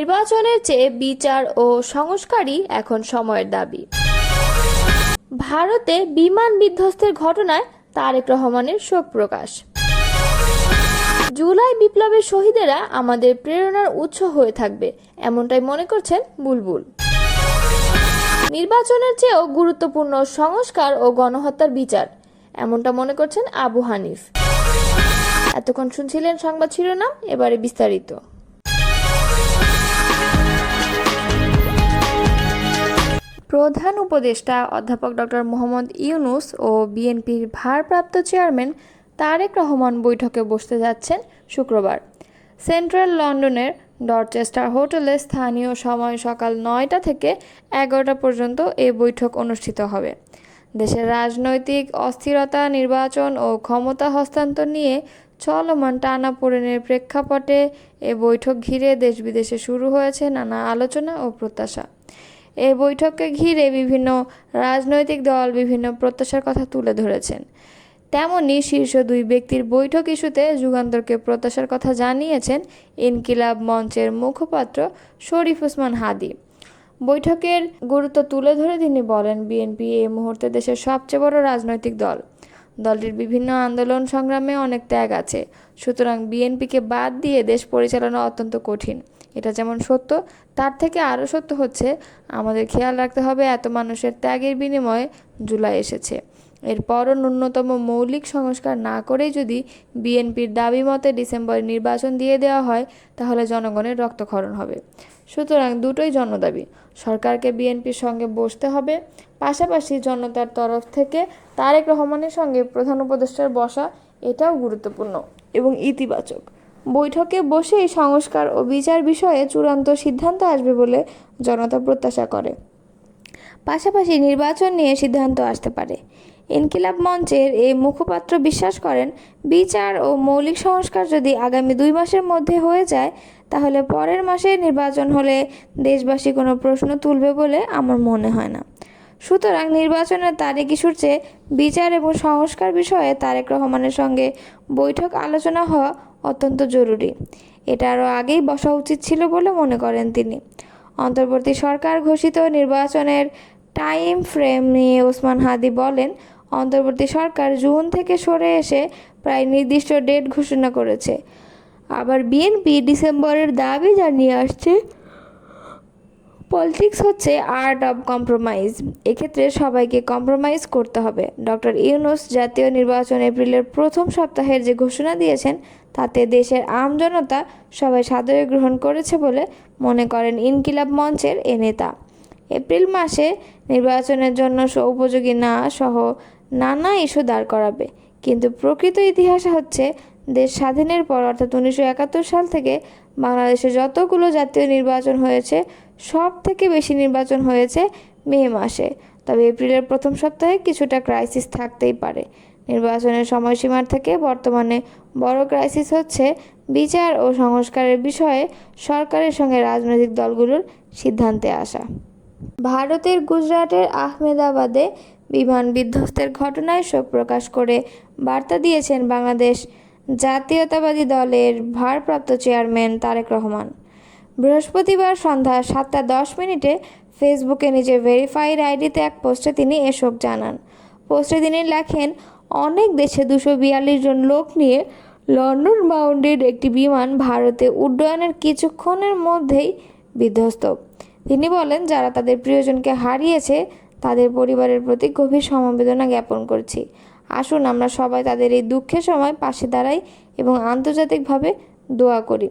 নির্বাচনের চেয়ে বিচার ও সংস্কারই এখন সময়ের দাবি। ভারতে বিমান বিধ্বস্তের ঘটনায় তারেক রহমানের শোক প্রকাশ। জুলাই বিপ্লবের শহীদেরা আমাদের প্রেরণার উৎস হয়ে থাকবে, এমনটাই মনে করছেন বুলবুল। নির্বাচনের চেয়েও গুরুত্বপূর্ণ সংস্কার ও গণহত্যার বিচার, এমনটা মনে করছেন আবু হানিফ। এতক্ষণ শুনছিলেন সংবাদ শিরোনাম, এবারে বিস্তারিত। প্রধান উপদেষ্টা অধ্যাপক ডক্টর মোহাম্মদ ইউনূস ও বিএনপির ভারপ্রাপ্ত চেয়ারম্যান তারেক রহমান বৈঠকে বসতে যাচ্ছেন শুক্রবার। সেন্ট্রাল লন্ডনের ডরচেস্টার হোটেলে স্থানীয় সময় সকাল 9টা থেকে 11টা পর্যন্ত এই বৈঠক অনুষ্ঠিত হবে। দেশের রাজনৈতিক অস্থিরতা, নির্বাচন ও ক্ষমতা হস্তান্তর নিয়ে চলমান টানাপোড়েনের প্রেক্ষাপটে এ বৈঠক ঘিরে দেশ বিদেশে শুরু হয়েছে নানা আলোচনা ও প্রত্যাশা। এই বৈঠককে ঘিরে বিভিন্ন রাজনৈতিক দল বিভিন্ন প্রত্যাশার কথা তুলে ধরেছেন। তেমনি শীর্ষ দুই ব্যক্তির বৈঠক ইস্যুতে যুগান্তরকে প্রত্যাশার কথা জানিয়েছেন ইনকিলাব মঞ্চের মুখপাত্র শরীফ ওসমান হাদী। বৈঠকের গুরুত্ব তুলে ধরে তিনি বলেন, বিএনপি এই মুহূর্তে দেশের সবচেয়ে বড় রাজনৈতিক দল। দলটির বিভিন্ন আন্দোলন সংগ্রামে অনেক ত্যাগ আছে, সুতরাং বিএনপিকে বাদ দিয়ে দেশ পরিচালনা অত্যন্ত কঠিন। এটা যেমন সত্য, তার থেকে আরও সত্য হচ্ছে আমাদের খেয়াল রাখতে হবে এত মানুষের ত্যাগের বিনিময়ে জুলাই এসেছে। এরপরও ন্যূনতম মৌলিক সংস্কার না করেই যদি বিএনপির দাবি মতে ডিসেম্বরে নির্বাচন দিয়ে দেওয়া হয়, তাহলে জনগণের রক্তক্ষরণ হবে। সুতরাং দুটোই জনদাবি। সরকারকে বিএনপির সঙ্গে বসতে হবে, পাশাপাশি জনতার তরফ থেকে তারেক রহমানের সঙ্গে প্রধান উপদেষ্টার বসা, এটাও গুরুত্বপূর্ণ এবং ইতিবাচক। বৈঠকে বসেই সংস্কার ও বিচার বিষয়ে চূড়ান্ত সিদ্ধান্ত আসবে বলে জনতা প্রত্যাশা করে। পাশাপাশি নির্বাচন নিয়ে সিদ্ধান্ত আসতে পারে। ইনকিলাব মঞ্চের এই মুখপাত্র বিশ্বাস করেন, বিচার ও মৌলিক সংস্কার যদি আগামী 2 মাসের মধ্যে হয়ে যায়, তাহলে পরের মাসে নির্বাচন হলে দেশবাসী কোনো প্রশ্ন তুলবে বলে আমার মনে হয় না। সুতরাং নির্বাচনের তারিখ ইস্যুর চেয়ে বিচার এবং সংস্কার বিষয়ে তারেক রহমানের সঙ্গে বৈঠক আলোচনা হওয়া অত্যন্ত জরুরি। এটা আরও আগেই বসা উচিত ছিল বলে মনে করেন তিনি। অন্তর্বর্তী সরকার ঘোষিত নির্বাচনের টাইম ফ্রেম নিয়ে ওসমান হাদী বলেন, অন্তর্বর্তী সরকার জুন থেকে সরে এসে প্রায় নির্দিষ্ট ডেট ঘোষণা করেছে। আবার বিএনপি ডিসেম্বরের দাবি জানিয়ে আসছে। পলিটিক্স হচ্ছে আর্ট অব কম্প্রোমাইজ, এক্ষেত্রে সবাইকে কম্প্রোমাইজ করতে হবে। ডক্টর ইউনূস জাতীয় নির্বাচন এপ্রিলের প্রথম সপ্তাহের যে ঘোষণা দিয়েছেন, তাতে দেশের আমজনতা সবাই সাদরে গ্রহণ করেছে বলে মনে করেন ইনকিলাব মঞ্চের এ নেতা। এপ্রিল মাসে নির্বাচনের জন্য উপযোগী না সহ নানা ইস্যু দাঁড় করাবে, কিন্তু প্রকৃত ইতিহাস হচ্ছে দেশ স্বাধীনের পর অর্থাৎ 1971 সাল থেকে বাংলাদেশে যতগুলো জাতীয় নির্বাচন হয়েছে, সব থেকে বেশি নির্বাচন হয়েছে মে মাসে। তবে এপ্রিলের প্রথম সপ্তাহে কিছুটা ক্রাইসিস থাকতেই পারে। নির্বাচনের সময়সীমার থেকে বর্তমানে বড় ক্রাইসিস হচ্ছে বিচার ও সংস্কারের বিষয়ে সরকারের সঙ্গে রাজনৈতিক দলগুলোর সিদ্ধান্তে আসা। ভারতের গুজরাটের আহমেদাবাদে বিমান বিধ্বস্তের ঘটনায় শোক প্রকাশ করে বার্তা দিয়েছেন বাংলাদেশ জাতীয়তাবাদী দলের ভারপ্রাপ্ত চেয়ারম্যান তারেক রহমান। বৃহস্পতিবার সন্ধ্যা 7টা 10 ফেসবুকে নিজের ভেরিফাইড আইডিতে এক পোস্টে তিনি এ শোক জানান। পোস্টে তিনি লেখেন, অনেক দেশে 242 জন লোক নিয়ে লন্ডন বাউন্ডেড একটি বিমান ভারতে উড্ডয়নের কিছুক্ষণের মধ্যেই বিধ্বস্ত। তিনি বলেন, যারা তাদের প্রিয়জনকে হারিয়েছে তাদের পরিবারের প্রতি গভীর সমবেদনা জ্ঞাপন করছি। আসুন আমরা সবাই তাদের এই দুঃখের সময় পাশে দাঁড়াই এবং আন্তর্জাতিকভাবে দোয়া করি।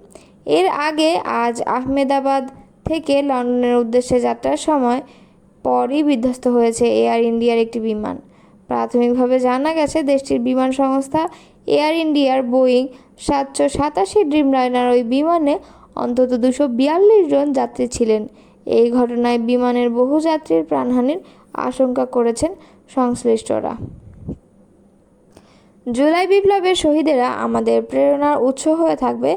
এর আগে আজ আহমেদাবাদ থেকে লন্ডনের উদ্দেশ্যে যাত্রার সময় পরই বিধ্বস্ত হয়েছে এয়ার ইন্ডিয়ার একটি বিমান। প্রাথমিকভাবে জানা গেছে, দেশটির বিমান সংস্থা এয়ার ইন্ডিয়ার বোয়িং 787 ড্রিমলাইনার ওই বিমানে অন্তত 242 জন যাত্রী ছিলেন। এই ঘটনায় বিমানের বহু যাত্রীর প্রাণহানির আশঙ্কা করেছেন সংশ্লিষ্টরা। জুলাই বিপ্লবের শহীদেরা আমাদের প্রেরণার উৎস হয়ে থাকবে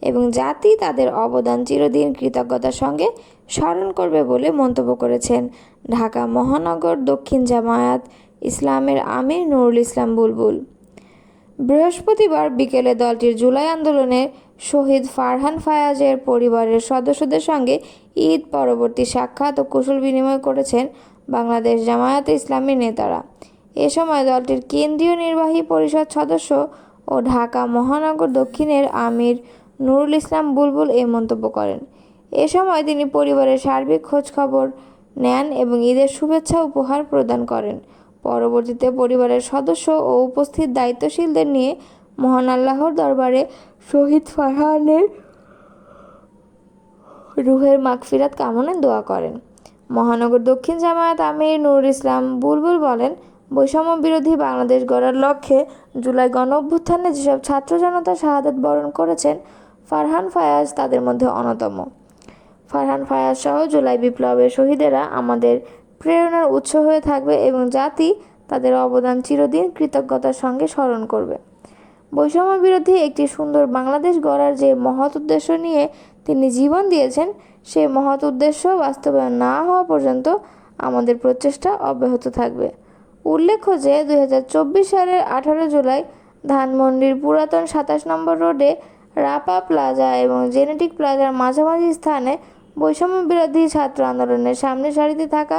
এবং জাতি তাদের অবদান চিরদিন কৃতজ্ঞতার সঙ্গে স্মরণ করবে বলে মন্তব্য করেছেন ঢাকা মহানগর দক্ষিণ জামায়াত ইসলামের আমির নুরুল ইসলাম বুলবুল। বৃহস্পতিবার বিকেলে দলটির জুলাই আন্দোলনের শহীদ ফারহান ফায়াজের পরিবারের সদস্যদের সঙ্গে ঈদ পরবর্তী সাক্ষাৎ ও কুশল বিনিময় করেছেন বাংলাদেশ জামায়াতে ইসলামীর নেতারা। এ সময় দলটির কেন্দ্রীয় নির্বাহী পরিষদ সদস্য ও ঢাকা মহানগর দক্ষিণের আমির নুরুল ইসলাম বুলবুল এই মন্তব্য করেন। এ সময় তিনি পরিবারের সার্বিক খোঁজখবর নেন এবং ঈদের শুভেচ্ছা উপহার প্রদান করেন। পরবর্তীতে পরিবারের সদস্য ও উপস্থিত দায়িত্বশীলদের নিয়ে মহান আল্লাহর দরবারে শহীদ ফারহানের রুহের মাগফিরাত কামনায় দোয়া করেন। মহানগর দক্ষিণ জামায়াত আমির নুরুল ইসলাম বুলবুল বলেন, বৈষম্য বিরোধী বাংলাদেশ গড়ার লক্ষ্যে জুলাই গণঅভ্যুত্থানে যেসব ছাত্র জনতা শাহাদাত বরণ করেছেন, ফারহান ফায়াজ তাদের মধ্যে অন্যতম। ফারহান ফায়াজ সহ জুলাই বিপ্লবের শহীদেরা আমাদের প্রেরণার উৎস হয়ে থাকবে এবং জাতি তাদের অবদান চিরদিন কৃতজ্ঞতার সঙ্গে স্মরণ করবে। বৈষম্য বিরোধী একটি সুন্দর বাংলাদেশ গড়ার যে মহৎ উদ্দেশ্য নিয়ে তিনি জীবন দিয়েছেন, সেই মহৎ উদ্দেশ্য বাস্তবায়ন না হওয়া পর্যন্ত আমাদের প্রচেষ্টা অব্যাহত থাকবে। উল্লেখ্য যে 2024 সালের 18 জুলাই ধানমন্ডির পুরাতন 27 নম্বর রোডে রাপা প্লাজা এবং জেনেটিক প্লাজার মাঝামাঝি স্থানে বৈষম্য বিরোধী ছাত্র আন্দোলনের সামনের সারিতে থাকা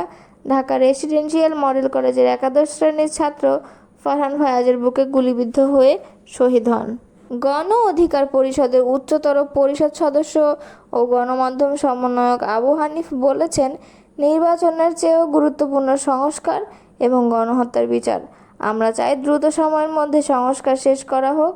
ঢাকা রেসিডেন্সিয়াল মডেল কলেজের একাদশ শ্রেণীর ছাত্র ফারহান ফায়াজের বুকে গুলিবিদ্ধ হয়ে শহীদ হন। গণ অধিকার পরিষদের উচ্চতর পরিষদ সদস্য ও গণমাধ্যম সমন্বয়ক আবু হানিফ বলেছেন, নির্বাচনের চেয়েও গুরুত্বপূর্ণ সংস্কার এবং গণহত্যার বিচার। আমরা চাই দ্রুত সময়ের মধ্যে সংস্কার শেষ করা হোক,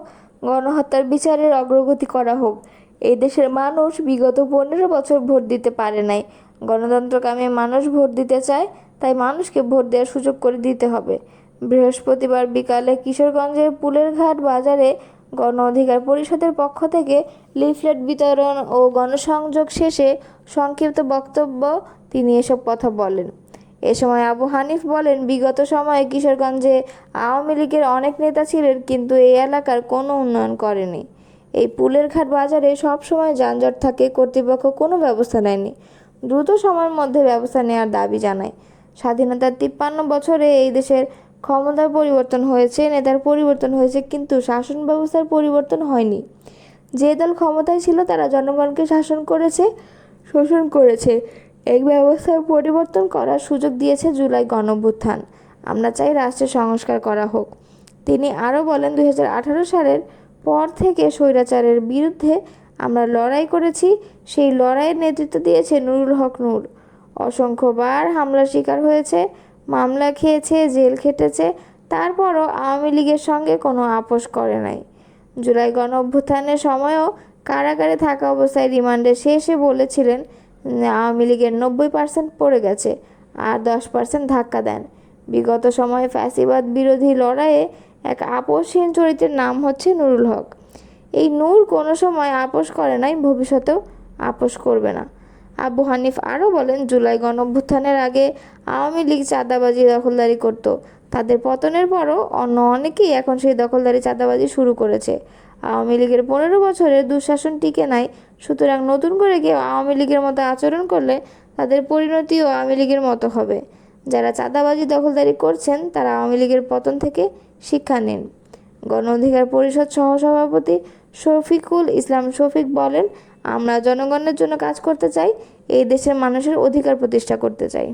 গণহত্যার বিচারের অগ্রগতি করা হোক। এই দেশের মানুষ বিগত 15 বছর ভোট দিতে পারে নাই। গণতন্ত্রকামী মানুষ ভোট দিতে চায়, তাই মানুষকে ভোট দেওয়ার সুযোগ করে দিতে হবে। বৃহস্পতিবার বিকালে কিশোরগঞ্জের পুলেরঘাট বাজারে গণ অধিকার পরিষদের পক্ষ থেকে লিফলেট বিতরণ ও গণসংযোগ শেষে সংক্ষিপ্ত বক্তব্য তিনি এসব কথা বলেন। এ সময় আবু হানিফ বলেন, বিগত সময়ে কিশোরগঞ্জে আওয়ামী লীগের অনেক নেতা ছিলেন, কিন্তু এই এলাকার কোনো উন্নয়ন করেনি। এই পুলেরঘাট বাজারে সব সময় যানজট থাকে, কর্তৃপক্ষ কোনো ব্যবস্থা নেয়নি। দ্রুত সময়ের মধ্যে ব্যবস্থা নেওয়ার দাবি জানায়। স্বাধীনতার 53 বছরে এই দেশের ক্ষমতার পরিবর্তন হয়েছে, নেতার পরিবর্তন হয়েছে, কিন্তু শাসন ব্যবস্থার পরিবর্তন হয়নি। যে দল ক্ষমতায় ছিল তারা জনগণকে শাসন করেছে, শোষণ করেছে। এই ব্যবস্থার পরিবর্তন করার সুযোগ দিয়েছে জুলাই গণঅভ্যুত্থান। আমরা চাই রাষ্ট্রের সংস্কার করা হোক। তিনি আরও বলেন, 2018 সালের পর থেকে স্বৈরাচারের বিরুদ্ধে আমরা লড়াই করেছি। সেই লড়াইয়ের নেতৃত্ব দিয়েছে নুরুল হক নূর। অসংখ্যবার হামলার শিকার হয়েছে, মামলা খেয়েছে, জেল খেটেছে, তারপরও আওয়ামী লীগের সঙ্গে কোনো আপোষ করে নাই। জুলাই গণঅভ্যুত্থানের সময়ও কারাগারে থাকা অবস্থায় রিমান্ডে শেষে বলেছিলেন, আওয়ামী লীগের 90% পড়ে গেছে, আর 10% ধাক্কা দেন। বিগত সময়ে ফ্যাসিবাদ বিরোধী লড়াইয়ে এক আপোষহীন চরিত্রের নাম হচ্ছে নুরুল হক। এই নূর কোনো সময় আপোষ করে নাই, ভবিষ্যতেও আপোষ করবে না। আবু হানিফ আরও বলেন, জুলাই গণঅভ্যুত্থানের আগে আওয়ামী লীগ চাঁদাবাজি, দখলদারি করত। তাদের পতনের পরও অন্য অনেকেই এখন সেই দখলদারি, চাঁদাবাজি শুরু করেছে। আওয়ামী লীগের 15 বছরের দুঃশাসন টিকে নাই। সুতরাং নতুন করে কেউ আওয়ামী লীগের মতো আচরণ করলে তাদের পরিণতিও আওয়ামী লীগের মতো হবে। যারা চাঁদাবাজি, দখলদারি করছেন তারা আওয়ামী লীগের পতন থেকে শিক্ষা নিন। গণ অধিকার পরিষদ সহসভাপতি শফিকুল ইসলাম শফিক বলেন, আমরা জনগণের জন্য কাজ করতে চাই, এই দেশের মানুষের অধিকার প্রতিষ্ঠা করতে চাই।